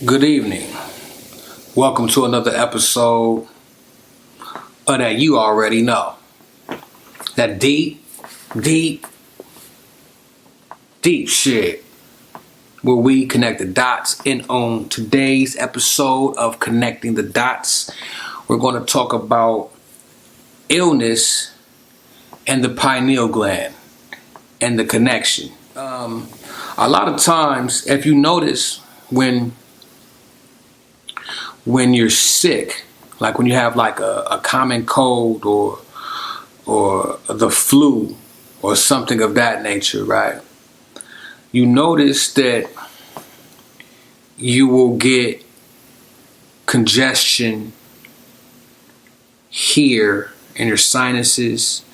Good evening. Welcome to another episode of that you already know. That deep shit where we connect the dots. And on today's episode of Connecting the Dots, we're going to talk about illness and the pineal gland and the connection. A lot of times, if you notice, when you're sick, like when you have like a common cold or the flu or something of that nature, right? You notice that you will get congestion here in your sinuses.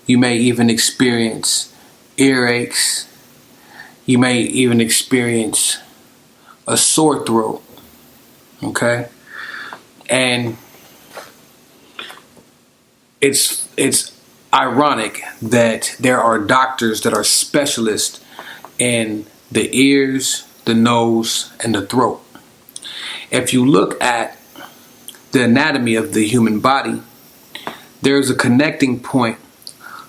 You may even experience earaches. You may even experience a sore throat. Okay? And it's ironic that there are doctors that are specialists in the ears, the nose, and the throat. If you look at the anatomy of the human body, there's a connecting point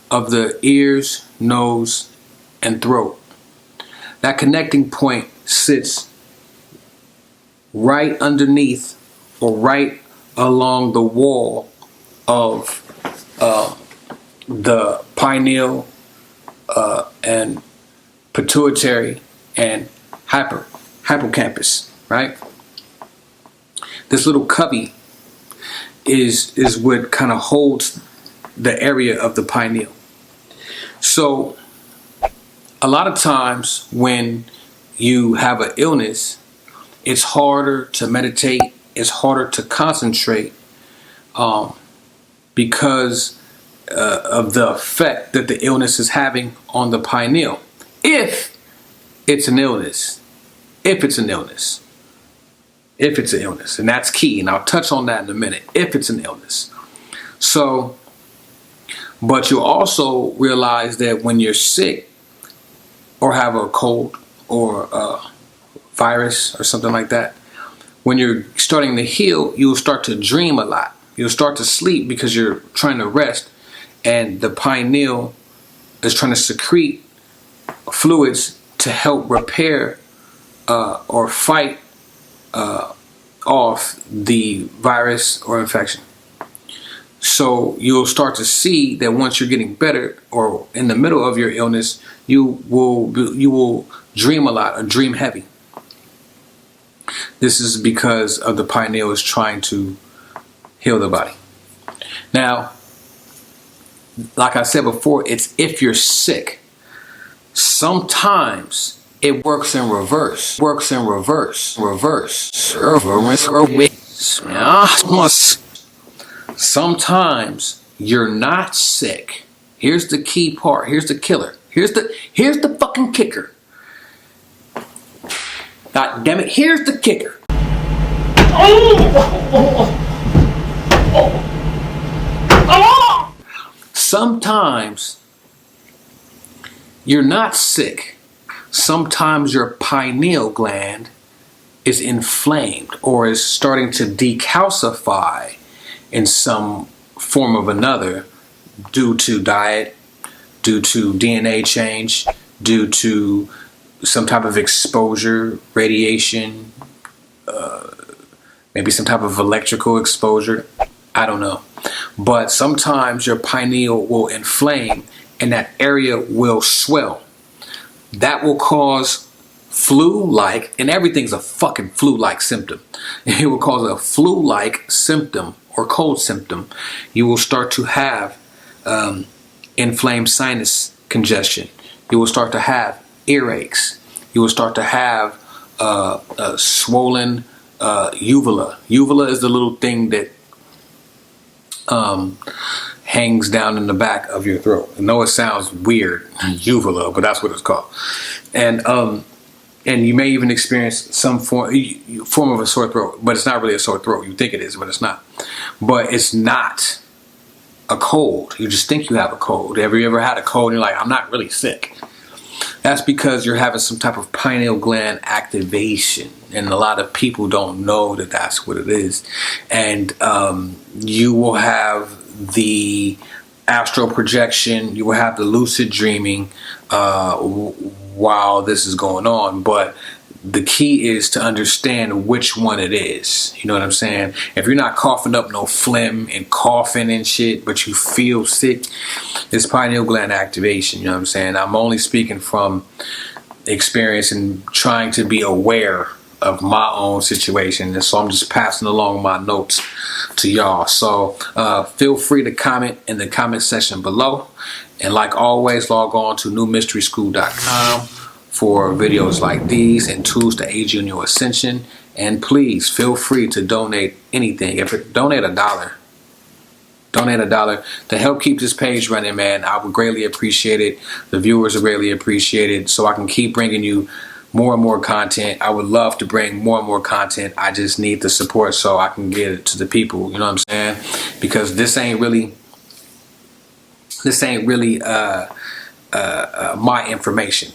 of the ears, nose, and throat. That connecting point sits right underneath or right along the wall of the pineal and pituitary and hippocampus, right? This little cubby is what kind of holds the area of the pineal. So a lot of times when you have an illness, it's harder to meditate, it's harder to concentrate because of the effect that the illness is having on the pineal. If it's an illness. And that's key, and I'll touch on that in a minute. If it's an illness. So, but you also realize that when you're sick or have a cold or a virus or something like that, when you're starting to heal, you'll start to dream a lot. You'll start to sleep because you're trying to rest, and the pineal is trying to secrete fluids to help repair or fight off the virus or infection. So you'll start to see that once you're getting better or in the middle of your illness, you will dream a lot or dream heavy. This is because of the pineal is trying to heal the body. Now, like I said before, it's if you're sick. Sometimes it works in reverse. Sometimes you're not sick. Here's the key part. Here's the killer. Here's the fucking kicker. God damn it, here's the kicker. Sometimes you're not sick. Sometimes your pineal gland is inflamed or is starting to decalcify in some form of another due to diet, due to DNA change, due to some type of exposure, radiation, maybe some type of electrical exposure. I don't know. But sometimes your pineal will inflame and that area will swell. That will cause flu-like, and everything's a fucking flu-like symptom. It will cause a flu-like symptom or cold symptom. You will start to have inflamed sinus congestion. You will start to have earaches. You will start to have a swollen uvula. Uvula is the little thing that hangs down in the back of your throat. I know it sounds weird, uvula, but that's what it's called. And you may even experience some form of a sore throat, but it's not really a sore throat. You think it is, but it's not. But it's not a cold. You just think you have a cold. Have you ever had a cold and you're like, I'm not really sick? That's because you're having some type of pineal gland activation, and a lot of people don't know that that's what it is. And you will have the astral projection, you will have the lucid dreaming while this is going on. But the key is to understand which one it is. You know what I'm saying? If you're not coughing up no phlegm and coughing and shit, but you feel sick, it's pineal gland activation. You know what I'm saying? I'm only speaking from experience and trying to be aware of my own situation. And so I'm just passing along my notes to y'all. So feel free to comment in the comment section below. And like always, log on to newmysteryschool.com for videos like these and tools to aid you in your ascension. And please feel free to donate anything. Donate $1. Donate $1 to help keep this page running, man. I would greatly appreciate it. The viewers would greatly appreciate it, so I can keep bringing you more and more content. I would love to bring more and more content. I just need the support so I can get it to the people. You know what I'm saying? Because this ain't really my information.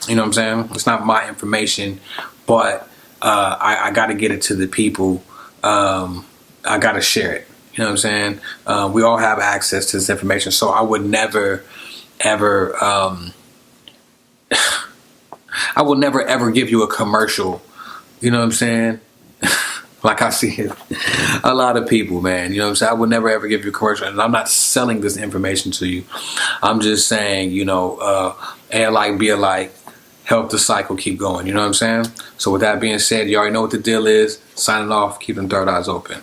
You know what I'm saying? It's not my information, but I got to get it to the people. I got to share it. You know what I'm saying? We all have access to this information, so I would never, ever, I will never, ever give you a commercial. You know what I'm saying? Like I see it. A lot of people, man. You know what I'm saying? I would never, ever give you a commercial. And I'm not selling this information to you. I'm just saying, you know, A alike, B alike. Help the cycle keep going. You know what I'm saying? So with that being said, you already know what the deal is. Signing off. Keep them third eyes open.